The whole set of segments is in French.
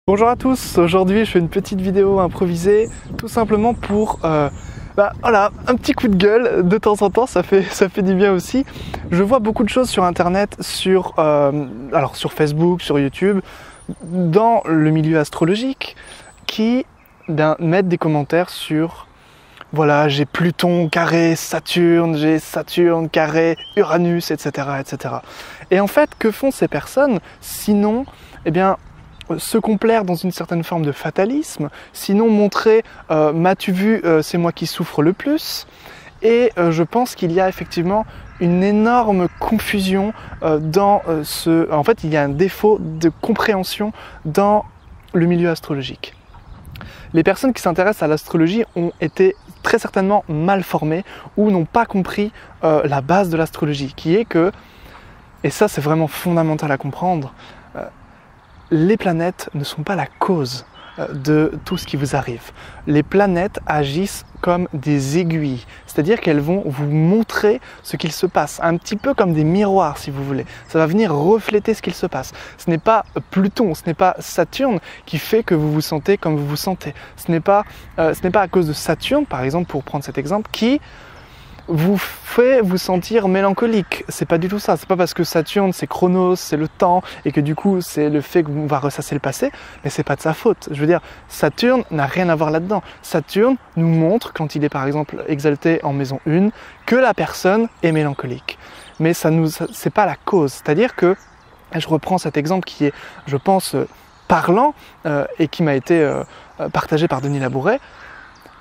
Bonjour à tous, aujourd'hui je fais une petite vidéo improvisée tout simplement pour voilà, un petit coup de gueule de temps en temps, ça fait du bien aussi. Je vois beaucoup de choses sur internet, sur Facebook, sur YouTube, dans le milieu astrologique qui mettent des commentaires sur voilà, j'ai Pluton carré Saturne, j'ai Saturne carré Uranus, etc., etc. Et en fait, que font ces personnes sinon, se complaire dans une certaine forme de fatalisme, sinon montrer m'as-tu vu, c'est moi qui souffre le plus. Et je pense qu'il y a effectivement une énorme confusion En fait, il y a un défaut de compréhension dans le milieu astrologique. Les personnes qui s'intéressent à l'astrologie ont été très certainement mal formées ou n'ont pas compris la base de l'astrologie, qui est que, et ça c'est vraiment fondamental à comprendre, les planètes ne sont pas la cause de tout ce qui vous arrive. Les planètes agissent comme des aiguilles, c'est-à-dire qu'elles vont vous montrer ce qu'il se passe, un petit peu comme des miroirs si vous voulez. Ça va venir refléter ce qu'il se passe. Ce n'est pas Pluton, ce n'est pas Saturne qui fait que vous vous sentez comme vous vous sentez. Ce n'est pas à cause de Saturne, par exemple, pour prendre cet exemple, qui vous fait vous sentir mélancolique. C'est pas du tout ça. C'est pas parce que Saturne c'est Chronos, c'est le temps, et que du coup c'est le fait qu'on va ressasser le passé, mais c'est pas de sa faute. Je veux dire, Saturne n'a rien à voir là-dedans. Saturne nous montre, quand il est par exemple exalté en maison 1, que la personne est mélancolique. Mais c'est pas la cause. C'est-à-dire que, je reprends cet exemple qui est, je pense, parlant, et qui m'a été partagé par Denis Labouret.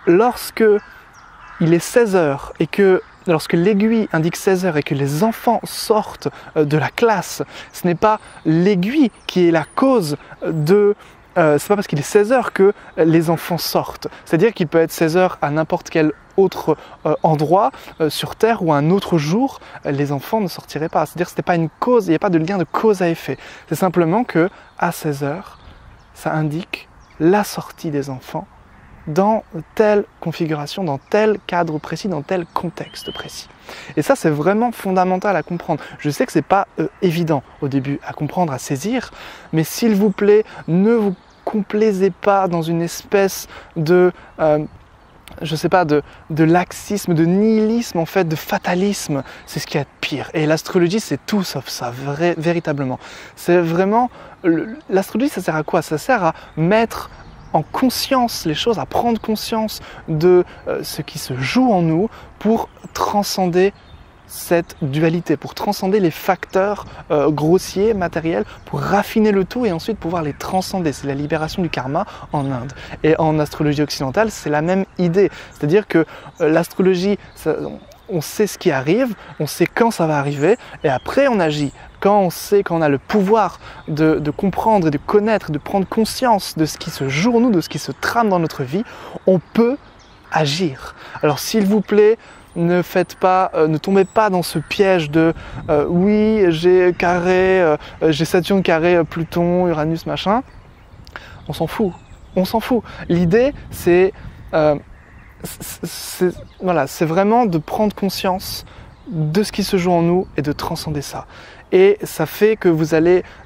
Lorsque il est 16h et que lorsque l'aiguille indique 16h et que les enfants sortent de la classe, ce n'est pas l'aiguille qui est la cause de... c'est pas parce qu'il est 16h que les enfants sortent. C'est-à-dire qu'il peut être 16h à n'importe quel autre endroit sur Terre ou un autre jour, les enfants ne sortiraient pas. C'est-à-dire que ce n'est pas une cause, il n'y a pas de lien de cause à effet. C'est simplement que à 16h, ça indique la sortie des enfants dans telle configuration, dans tel cadre précis, dans tel contexte précis. Et ça, c'est vraiment fondamental à comprendre. Je sais que ce n'est pas évident au début à comprendre, à saisir, mais s'il vous plaît, ne vous complaisez pas dans une espèce de... je sais pas, de laxisme, de nihilisme, en fait, de fatalisme. C'est ce qu'il y a de pire. Et l'astrologie, c'est tout sauf ça, véritablement. C'est vraiment... L'astrologie, ça sert à quoi? Ça sert à mettre en conscience les choses, à prendre conscience de ce qui se joue en nous pour transcender cette dualité, pour transcender les facteurs grossiers, matériels, pour raffiner le tout et ensuite pouvoir les transcender. C'est la libération du karma en Inde. Et en astrologie occidentale, c'est la même idée. C'est-à-dire que l'astrologie, on sait ce qui arrive, on sait quand ça va arriver, et après on agit. Quand on a le pouvoir de comprendre et de connaître, de prendre conscience de ce qui se joue en nous, de ce qui se trame dans notre vie, on peut agir. Alors s'il vous plaît, ne tombez pas dans ce piège de oui, j'ai Saturne carré, Pluton, Uranus, machin. On s'en fout. On s'en fout. L'idée, c'est vraiment de prendre conscience de ce qui se joue en nous et de transcender ça. Et ça fait que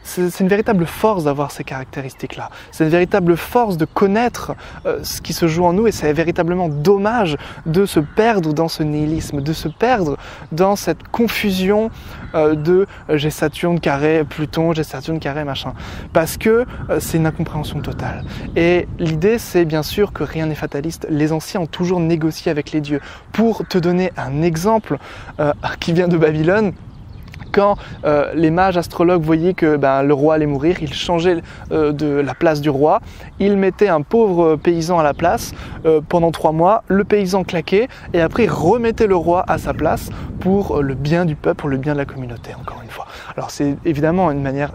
c'est une véritable force d'avoir ces caractéristiques-là. C'est une véritable force de connaître ce qui se joue en nous, et c'est véritablement dommage de se perdre dans ce nihilisme, de se perdre dans cette confusion j'ai Saturne carré Pluton, j'ai Saturne carré machin. Parce que c'est une incompréhension totale. Et l'idée, c'est bien sûr que rien n'est fataliste. Les anciens ont toujours négocié avec les dieux. Pour te donner un exemple qui vient de Babylone, quand les mages astrologues voyaient que le roi allait mourir, ils changeaient de la place du roi, ils mettaient un pauvre paysan à la place pendant 3 mois, le paysan claquait et après ils remettaient le roi à sa place pour le bien du peuple, pour le bien de la communauté, encore une fois. Alors c'est évidemment une manière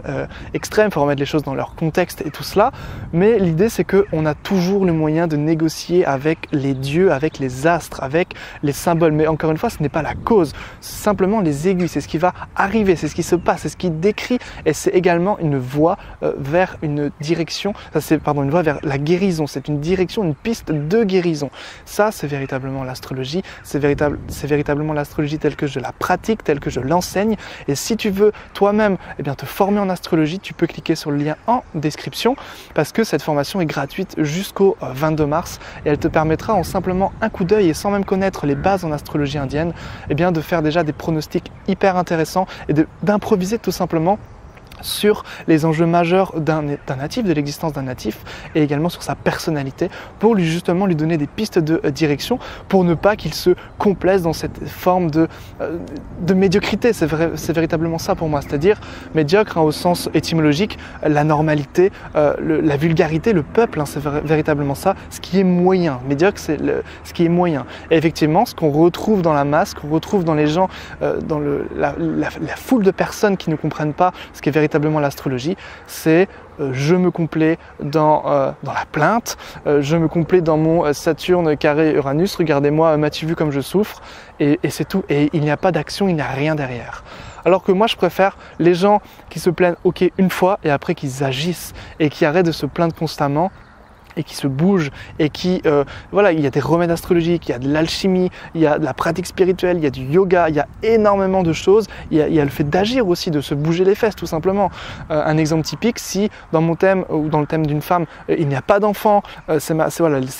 extrême, il faut remettre les choses dans leur contexte et tout cela, mais l'idée c'est qu'on a toujours le moyen de négocier avec les dieux, avec les astres, avec les symboles, mais encore une fois ce n'est pas la cause, c'est simplement les aiguilles, c'est ce qui va arriver, c'est ce qui se passe, c'est ce qui décrit, et c'est également une voie vers une direction, une voie vers la guérison, c'est une direction, une piste de guérison. Ça, c'est véritablement l'astrologie, c'est véritablement l'astrologie telle que je la pratique, telle que je l'enseigne, et si tu veux toi-même te former en astrologie, tu peux cliquer sur le lien en description parce que cette formation est gratuite jusqu'au 22 mars et elle te permettra en simplement un coup d'œil et sans même connaître les bases en astrologie indienne, de faire déjà des pronostics hyper intéressants et d'improviser tout simplement sur les enjeux majeurs d'un natif, de l'existence d'un natif et également sur sa personnalité pour justement lui donner des pistes de direction pour ne pas qu'il se complaise dans cette forme de médiocrité. C'est véritablement ça pour moi, c'est-à-dire médiocre au sens étymologique, la normalité, la vulgarité, le peuple, c'est véritablement ça, ce qui est moyen. Médiocre, c'est ce qui est moyen. Et effectivement, ce qu'on retrouve dans la masse, qu'on retrouve dans les gens, dans la foule de personnes qui ne comprennent pas ce qui est véritablement l'astrologie, c'est je me complais dans la plainte, je me complais dans mon Saturne carré Uranus, regardez-moi, m'as-tu vu comme je souffre, et c'est tout, et il n'y a pas d'action, il n'y a rien derrière. Alors que moi je préfère les gens qui se plaignent une fois et après qu'ils agissent et qui arrêtent de se plaindre constamment et qui se bougent et qui, il y a des remèdes astrologiques, il y a de l'alchimie, il y a de la pratique spirituelle, il y a du yoga, il y a énormément de choses, il y a le fait d'agir aussi, de se bouger les fesses tout simplement. Un exemple typique, si dans mon thème ou dans le thème d'une femme, il n'y a pas d'enfant, c'est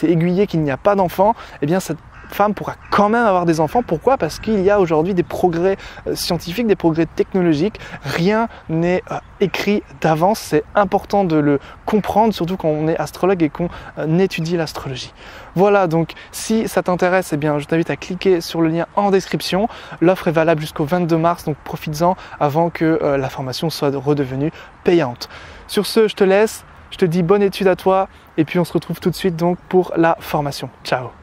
aiguillé qu'il n'y a pas d'enfant, cette femme pourra quand même avoir des enfants. Pourquoi? Parce qu'il y a aujourd'hui des progrès scientifiques, des progrès technologiques. Rien n'est écrit d'avance. C'est important de le comprendre, surtout quand on est astrologue et qu'on étudie l'astrologie. Voilà, donc si ça t'intéresse, je t'invite à cliquer sur le lien en description. L'offre est valable jusqu'au 22 mars, donc profites-en avant que la formation soit redevenue payante. Sur ce, je te laisse. Je te dis bonne étude à toi et puis on se retrouve tout de suite donc pour la formation. Ciao!